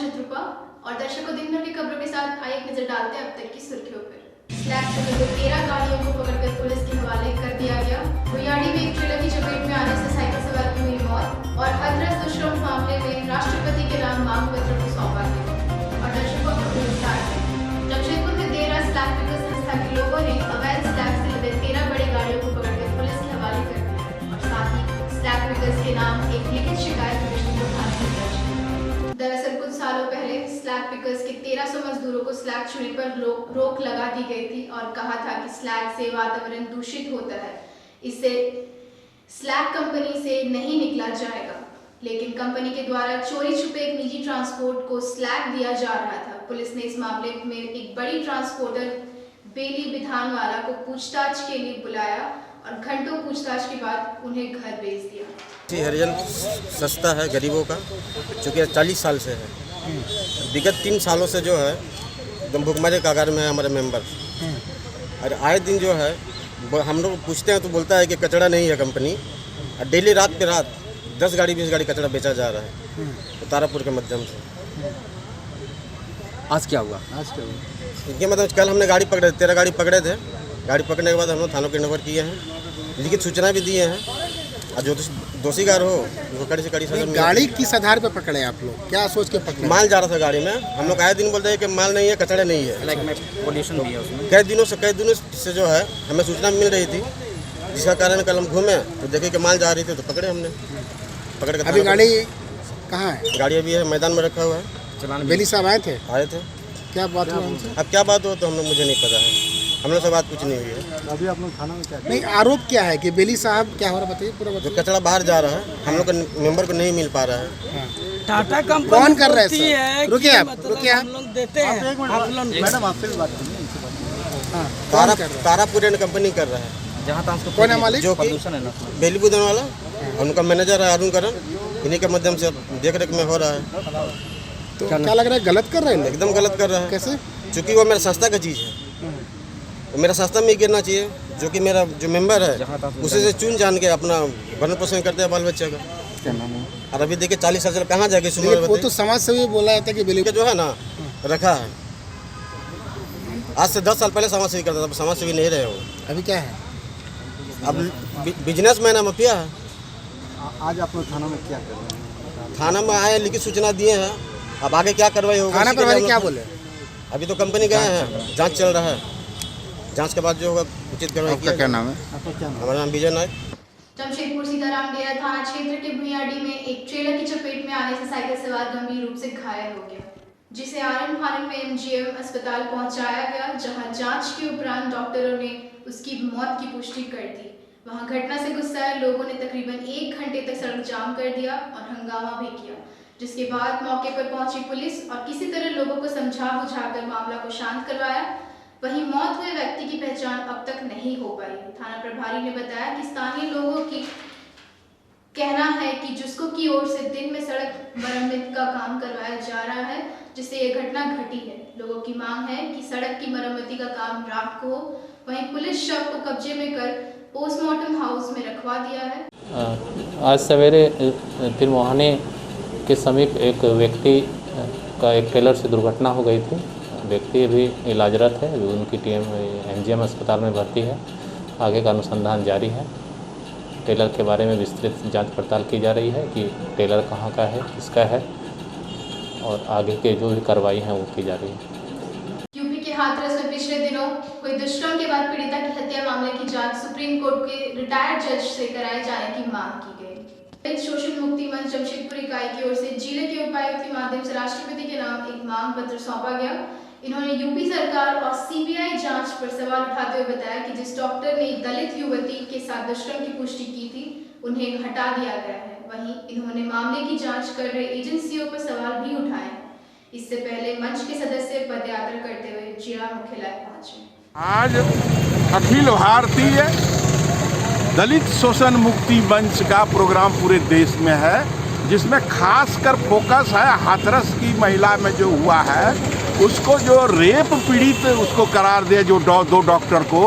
शुभ रूपा और दर्शकों दिन भर की खबरों के साथ आइए एक नजर डालते हैं अब तक की सुर्खियों पर। स्लैब से लगे 13 गाड़ियों को पकड़कर पुलिस के हवाले कर दिया गया। भुयाड़ी में एक ट्रेलर की चपेट में आने से साइकिल सवार की हुई मौत और हाथरस दुष्कर्म मामले में राष्ट्रपति के नाम मांग पत्र को सौंपा गया। और दर्शकों जमशेदपुर में देर रात स्लैब पिकर्स संस्था के लोगों ने अवैध स्लैब से लदे 13 बड़ी गाड़ियों को पकड़कर पुलिस के हवाले कर दिया और साथ ही स्लैब पिकर्स के नाम एक लिखित शिकायत दरअसल कुछ सालों पहले स्लैब पिकर्स के 1300 मजदूरों को स्लैब चुरी पर रोक लगा दी गई थी और कहा था कि स्लैब से वातावरण दूषित होता है, इससे स्लैब कंपनी से नहीं निकला जाएगा। लेकिन कंपनी के द्वारा चोरी छुपे एक निजी ट्रांसपोर्ट को स्लैब दिया जा रहा था। पुलिस ने इस मामले में एक बड़ी ट्रांसपोर्टर बेली बिधानवाला को पूछताछ के लिए बुलाया और घंटों पूछताछ के बाद उन्हें घर भेज दिया। हरिजन सस्ता है गरीबों का, चूँकि 40 साल से है। विगत 3 सालों से जो है एकदम भुखमरी कगार में है हमारे मेंबर। और आए दिन जो है हम लोग पूछते हैं तो बोलता है कि कचरा नहीं है कंपनी, और डेली रात पे रात 10 गाड़ी 20 गाड़ी कचरा बेचा जा रहा है तो तारापुर के माध्यम से। आज क्या हुआ? इनके मतलब कल हमने गाड़ी पकड़े 13 गाड़ी पकड़े थे। गाड़ी पकड़ने के बाद हम लोग थानों के नंबर किए हैं, लिखित सूचना भी दिए हैं और जो दोषीगार हो वो कड़ी से कड़ी सजा। गाड़ी किस आधार पर पकड़े आप लोग, क्या सोच के पकड़े? माल जा रहा था गाड़ी में, हम लोग आए दिन बोलते हैं कि माल नहीं है, कचरा नहीं है। पोल्यूशन भी है उसमें। कई दिनों से जो है हमें सूचना मिल रही थी, जिसका कारण कल हम घूमे तो देखे कि माल जा रही थी तो पकड़े हमने। पकड़ के अभी गाड़ी कहाँ है? गाड़ी अभी है मैदान में रखा हुआ है। बेली साहब आए थे, क्या बात हुआ उनसे? अब क्या बात हो तो हम लोग मुझे नहीं पता है, हम लोग से बात कुछ नहीं हुई है। अभी आप लोग थाना में क्या नहीं, आरोप क्या है कि बेली साहब क्या हो रहा बताइए पूरा जो कचरा बाहर जा रहा है हम लोग को मेंबर को नहीं मिल पा रहा है। टाटा कंपनी कौन कर रहा है सर? रुकिए आप, रुकिए आप लोग देते हैं। मैडम आपसे भी बात तारापुर कंपनी कर रहा है। जहाँ तक उसको कौन है मालिक? जो प्रदूषण है ना, बेली बुदन वाला उनका मैनेजर है अरुण करण, इन्हीं के माध्यम से देख रेख में हो रहा है। तो क्या लग रहा है गलत कर रहे हैं? एकदम गलत कर रहा है। कैसे? चूँकि वो मेरा सस्ता का चीज़ है, तो मेरा सस्ता में ही गिरना चाहिए। जो कि मेरा जो मेंबर है उसी से चुन जान के अपना भरण पोषण करते हैं बाल बच्चे का। और अभी देखिए 40 साल कहाँ जाके सुबह वो तो समाज से भी बोला जाता है कि बेली जो है ना रखा है। आज से 10 साल पहले समाज सेवी करता था, समाज सेवी नहीं रहे हो। अभी क्या है? अब बिजनेस मैन है, माफिया है। आज आप लोग थाना में क्या कर रहे हैं? थाना में आए, लिखित सूचना दिए हैं, अब आगे क्या कार्रवाई होगी? थाना प्रभारी क्या बोले? अभी तो कंपनी गए हैं, जांच चल रहा है, जांच के बाद जो होगा उचित कार्रवाई किया। क्या नाम है? हमारा नाम विजय नायक। जमशेदपुर सीताराम डेरा थाना क्षेत्र के भुयाड़ी में एक ट्रेलर की चपेट में आने से साइकिल सवार गंभीर रूप से घायल हो गया, जिसे आरन फारन में एमजीएम अस्पताल पहुंचाया गया, जहां जांच के उपरांत डॉक्टरों ने उसकी मौत की पुष्टि कर दी। वहां घटना से गुस्साए लोगों ने तकरीबन 1 घंटे तक सड़क जाम कर दिया और हंगामा भी किया, जिसके बाद मौके पर पहुंची पुलिस और किसी तरह लोगों को समझा बुझाकर मामला को शांत करवाया। वहीं मौत हुए व्यक्ति की पहचान अब तक नहीं हो पाई। थाना प्रभारी ने बताया कि स्थानीय लोगों की कहना है कि जिसको की ओर से दिन में सड़क मरम्मत का काम करवाया जा रहा है, जिससे ये घटना घटी है। लोगों की मांग है कि सड़क की मरम्मती का काम रात को हो। वहीं पुलिस शव को कब्जे में कर पोस्टमार्टम हाउस में रखवा दिया है। आज सवेरे तिरमोहाने के समीप एक व्यक्ति का एक ट्रेलर से दुर्घटना हो गई थी। व्यक्ति अभी इलाजरत है, अभी उनकी टीम एमजीएम अस्पताल में भर्ती है। आगे का अनुसंधान जारी है। ट्रेलर के बारे में विस्तृत जांच पड़ताल की जा रही है कि ट्रेलर कहाँ का है, किसका है, और आगे के जो भी कार्रवाई है वो की जा रही है। यूपी के हाथरस में पिछले दिनों हुई दुष्कर्म के बाद पीड़िता की हत्या मामले की जांच सुप्रीम कोर्ट के रिटायर्ड जज से कराए जाने की मांग की गई। शोषण मुक्ति मंच जमशेदपुर इकाई की ओर से जिले के उपायुक्त के माध्यम से राष्ट्रपति के नाम एक मांग पत्र सौंपा गया। इन्होंने यूपी सरकार और सीबीआई जांच पर सवाल उठाते हुए बताया कि जिस डॉक्टर ने दलित युवती के साथ दुष्कर्म की पुष्टि की थी, उन्हें हटा दिया गया है। वहीं इन्होंने मामले की जांच कर रहे एजेंसियों पर सवाल भी उठाए हैं। इससे पहले मंच के सदस्य पदयात्रा करते हुए जिला मुख्यालय पहुंचे। आज अखिल भारतीय दलित शोषण मुक्ति मंच का प्रोग्राम पूरे देश में है, जिसमें खासकर फोकस है हाथरस की महिला में जो हुआ है, उसको जो रेप पीड़ित उसको करार दिया, जो 2 डॉक्टर को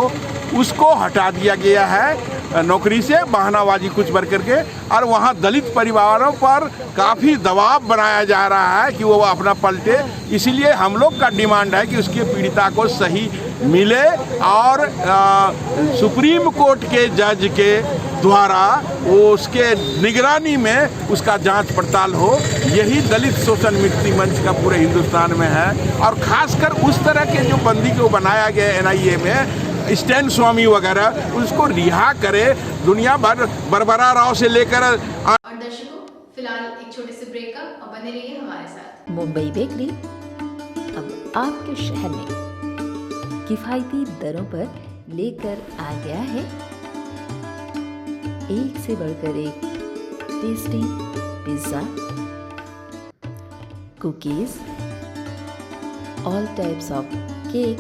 उसको हटा दिया गया है। नौकरी से, बहानाबाजी कुछ भर करके, और वहाँ दलित परिवारों पर काफ़ी दबाव बनाया जा रहा है कि वो अपना पलटे। इसीलिए हम लोग का डिमांड है कि उसके पीड़िता को सही मिले और सुप्रीम कोर्ट के जज के द्वारा वो उसके निगरानी में उसका जांच पड़ताल हो। यही दलित शोषण मुक्ति मंच का पूरे हिंदुस्तान में है। और खासकर उस तरह के जो बंदी को बनाया गया एनआईए में, स्टैन स्वामी वगैरह, उसको रिहा करे। दुनिया भर बरबरा राव से लेकर और दर्शकों, फिलहाल एक छोटे से ब्रेक का, और बने रहिए हमारे साथ। मुंबई बेकरी अब आपके शहर में किफ़ायती दरों पर लेकर आ गया है एक से बढ़कर एक tasty pizza, cookies, all types of cake,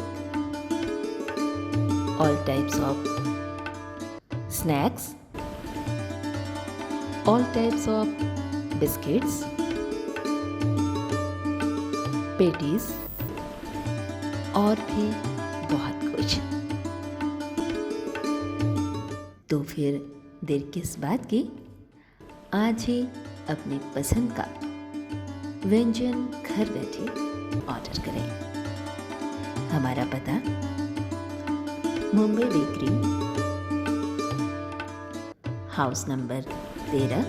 all types of snacks, all types of biscuits, patties और भी बहुत कुछ। तो फिर देर किस बात की, आज ही अपनी पसंद का व्यंजन घर बैठे ऑर्डर करें। हमारा पता Mumbai bakery, house number 13,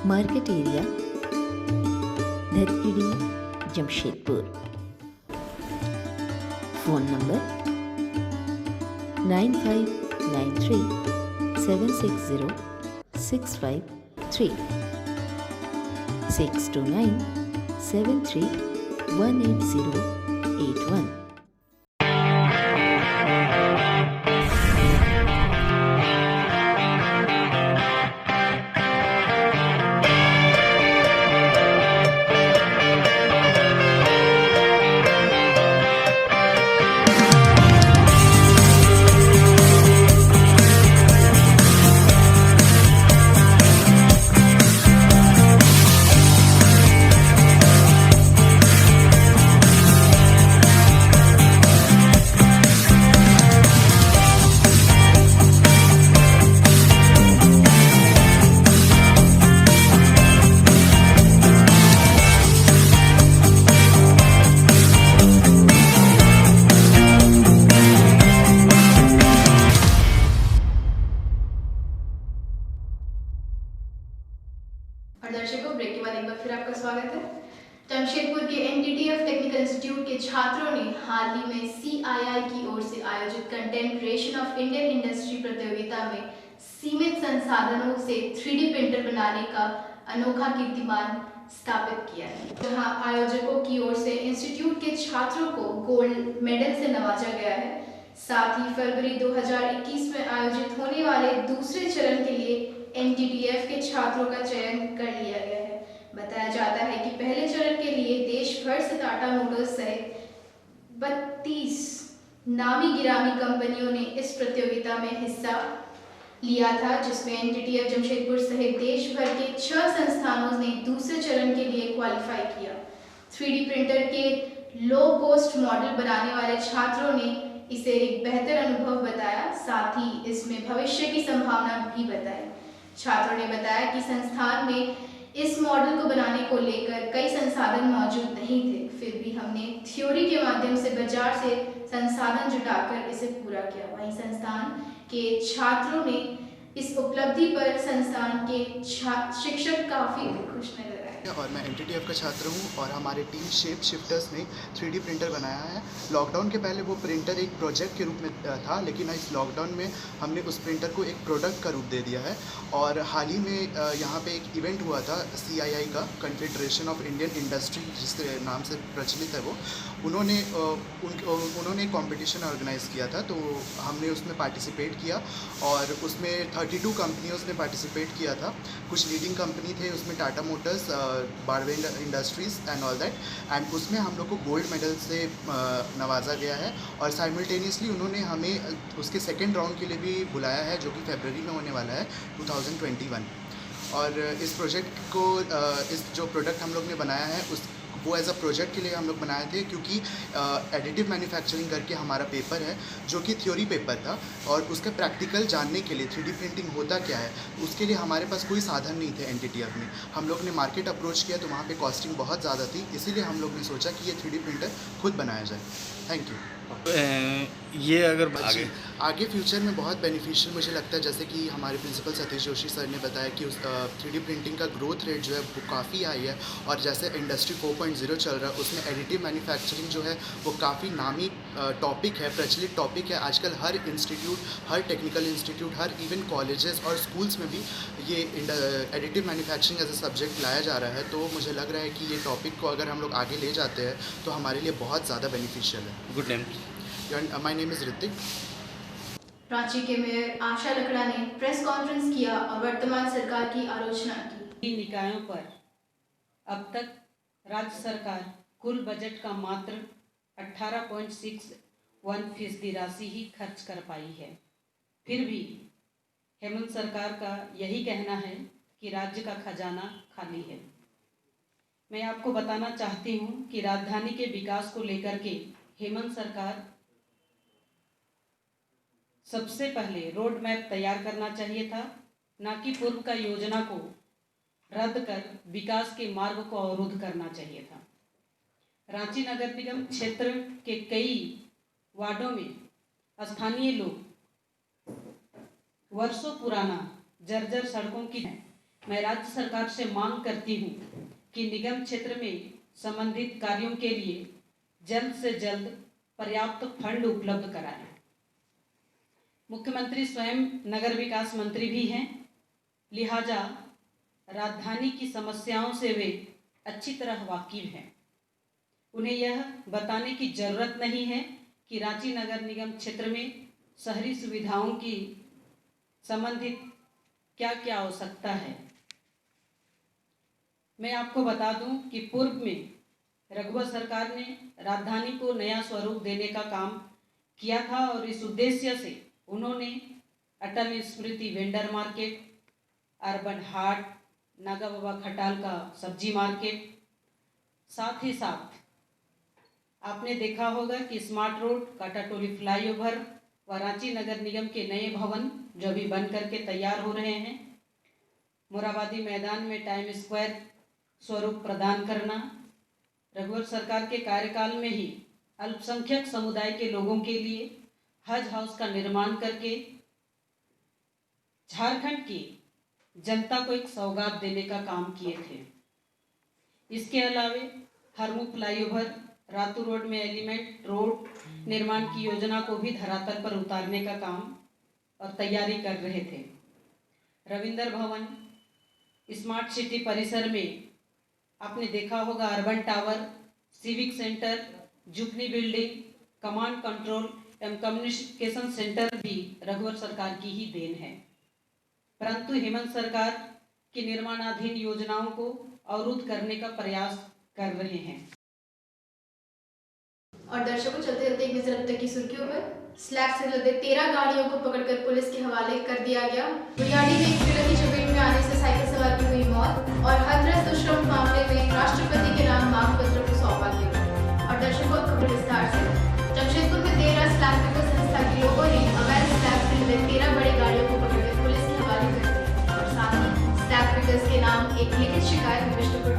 market area, Dhatgiri, Jamshedpur. Phone number 9593 760 653 629 73 18081। और दर्शकों, ब्रेक के बाद एक बार फिर आपका स्वागत है। जमशेदपुर के एनटीटीएफ टेक्निकल इंस्टीट्यूट के छात्रों ने हाल ही में सीआईआई की ओर से आयोजित content creation of Indian industry प्रतियोगिता में सीमित संसाधनों से 3D प्रिंटर बनाने का अनोखा कीर्तिमान स्थापित किया है, जहां आयोजकों की ओर से इंस्टीट्यूट के छात्रों को गोल्ड मेडल से नवाजा गया है। साथ ही फरवरी 2021 में आयोजित होने वाले दूसरे चरण के लिए एनटीटीएफ के छात्रों का चयन कर लिया गया है। बताया जाता है कि पहले चरण के लिए देश भर से टाटा मोटर्स सहित 32 नामी गिरामी कंपनियों ने इस प्रतियोगिता में हिस्सा लिया था, जिसमें एनटीटीएफ जमशेदपुर सहित देश भर के 6 संस्थानों ने दूसरे चरण के लिए क्वालिफाई किया। 3D प्रिंटर के लो कॉस्ट मॉडल बनाने वाले छात्रों ने इसे एक बेहतर अनुभव बताया, साथ ही इसमें भविष्य की संभावना भी बताई। छात्रों ने बताया कि संस्थान में इस मॉडल को बनाने को लेकर कई संसाधन मौजूद नहीं थे, फिर भी हमने थ्योरी के माध्यम से बाजार से संसाधन जुटाकर इसे पूरा किया। वहीं संस्थान के छात्रों ने इस उपलब्धि पर संस्थान के शिक्षक काफी खुश नजर आए। और मैं एनटीटीएफ का छात्र हूँ और हमारे टीम शेप शिफ्टर्स ने 3D प्रिंटर बनाया है। लॉकडाउन के पहले वो प्रिंटर एक प्रोजेक्ट के रूप में था, लेकिन इस लॉकडाउन में हमने उस प्रिंटर को एक प्रोडक्ट का रूप दे दिया है। और हाल ही में यहाँ पे एक इवेंट हुआ था CII का, कन्फेडरेशन ऑफ इंडियन इंडस्ट्री जिस नाम से प्रचलित है वो, उन्होंने एक कॉम्पिटिशन ऑर्गेनाइज़ किया था, तो हमने उसमें पार्टिसिपेट किया और उसमें 32 कंपनियों ने पार्टिसिपेट किया था। कुछ लीडिंग कंपनी थे उसमें, Tata Motors, बारवे industries and all that, and उसमें हम लोग को गोल्ड मेडल से नवाजा गया है। और साइमल्टेनियसली उन्होंने हमें उसके सेकेंड राउंड के लिए भी बुलाया है, जो कि फरवरी में होने वाला है 2021। और इस प्रोजेक्ट को, इस जो प्रोडक्ट हम लोग ने बनाया है उसको वो एज अ प्रोजेक्ट के लिए हम लोग बनाए थे, क्योंकि एडिटिव मैन्युफैक्चरिंग करके हमारा पेपर है जो कि थ्योरी पेपर था, और उसका प्रैक्टिकल जानने के लिए 3D प्रिंटिंग होता क्या है उसके लिए हमारे पास कोई साधन नहीं थे NTTF में। हम लोग ने मार्केट अप्रोच किया तो वहाँ पे कॉस्टिंग बहुत ज़्यादा थी, इसीलिए हम लोग ने सोचा कि ये 3D प्रिंटर खुद बनाया जाए। Thank you. ये अगर आगे फ्यूचर में बहुत बेनिफिशियल मुझे लगता है, जैसे कि हमारे प्रिंसिपल सतीश जोशी सर ने बताया कि उस 3D प्रिंटिंग का ग्रोथ रेट जो है वो काफ़ी हाई है, और जैसे इंडस्ट्री 4.0 चल रहा है उसमें एडिटिव मैन्युफैक्चरिंग जो है वो काफ़ी नामी टॉपिक है, प्रचलित टॉपिक है। आजकल हर इंस्टीट्यूट, हर टेक्निकल इंस्टीट्यूट, हर इवन कॉलेजेस और स्कूल्स में भी ये additive manufacturing as a subject लाया जा रहा है। तो मुझे लग रहा है कि ये टॉपिक को अगर हम लोग आगे ले जाते हैं तो हमारे लिए बहुत ज़्यादा बेनिफिशियल है। Good name. My name is Hrithik. Ranchi के मेयर आशा लकड़ा ने प्रेस कॉन्फ्रेंस किया और वर्तमान सरकार की आलोचना की। निकायों पर अब तक राज्य सरकार कुल बजट का मात्र 18.61% राशि ही खर्च कर पाई है। फिर भी हेमंत सरकार का यही कहना है कि राज्य का खजाना खाली है। मैं आपको बताना चाहती हूँ कि राजधानी के विकास को लेकर के हेमंत सरकार सबसे पहले रोड मैप तैयार करना चाहिए था, ना कि पूर्व का योजना को रद्द कर विकास के मार्ग को अवरुद्ध करना चाहिए था। रांची नगर निगम क्षेत्र के कई वार्डों में स्थानीय लोग वर्षों पुराना जर्जर सड़कों की मैं राज्य सरकार से मांग करती हूँ कि निगम क्षेत्र में संबंधित कार्यों के लिए जल्द से जल्द पर्याप्त फंड उपलब्ध कराएं। मुख्यमंत्री स्वयं नगर विकास मंत्री भी हैं, लिहाजा राजधानी की समस्याओं से वे अच्छी तरह वाकिफ हैं। उन्हें यह बताने की जरूरत नहीं है कि रांची नगर निगम क्षेत्र में शहरी सुविधाओं की संबंधित क्या क्या आवश्यकता है। मैं आपको बता दूं कि पूर्व में रघुवर सरकार ने राजधानी को नया स्वरूप देने का काम किया था, और इस उद्देश्य से उन्होंने अटल स्मृति वेंडर मार्केट, अर्बन हाट, नागा बाबा खटाल का सब्जी मार्केट, साथ ही साथ आपने देखा होगा कि स्मार्ट रोड, काटाटोली फ्लाईओवर व रांची नगर निगम के नए भवन जो अभी बन करके तैयार हो रहे हैं, मोराबादी मैदान में टाइम स्क्वायर स्वरूप प्रदान करना, रघुवर सरकार के कार्यकाल में ही अल्पसंख्यक समुदाय के लोगों के लिए हज हाउस का निर्माण करके झारखंड की जनता को एक सौगात देने का काम किए थे। इसके अलावे हरमू फ्लाईओवर, रातू रोड में एलिमेंट रोड निर्माण की योजना को भी धरातल पर उतारने का काम और तैयारी कर रहे थे। रविंदर भवन, स्मार्ट सिटी परिसर में आपने देखा होगा अर्बन टावर, सिविक सेंटर, जुपनी बिल्डिंग, कमांड कंट्रोल एवं कम्युनिकेशन सेंटर भी रघुवर सरकार की ही देन है। परंतु हेमंत सरकार की निर्माणाधीन योजनाओं को अवरुद्ध करने का प्रयास कर रहे हैं। और दर्शकों, चलते चलते एक नजर अब तक की सुर्खियों पर। स्लैब से लदे 13 गाड़ियों को पकड़कर पुलिस के हवाले कर दिया गया। बुनियादी में एक ट्रेलर की चपेट में आने से साइकिल सवार की हुई मौत, और हाथरस दुष्कर्म मामले में राष्ट्रपति के नाम मांग पत्र को सौंपा गया। और दर्शकों, खबर विस्तार से। जमशेदपुर में देर रात स्लैब पिकर्स संस्था के लोगों ने अवैध स्लैब से लदे 13 बड़ी गाड़ियों को पकड़कर पुलिस के हवाले कर दिया, और साथ ही स्लैब पिकर्स के नाम एक लिखित शिकायत में विष्णुपुर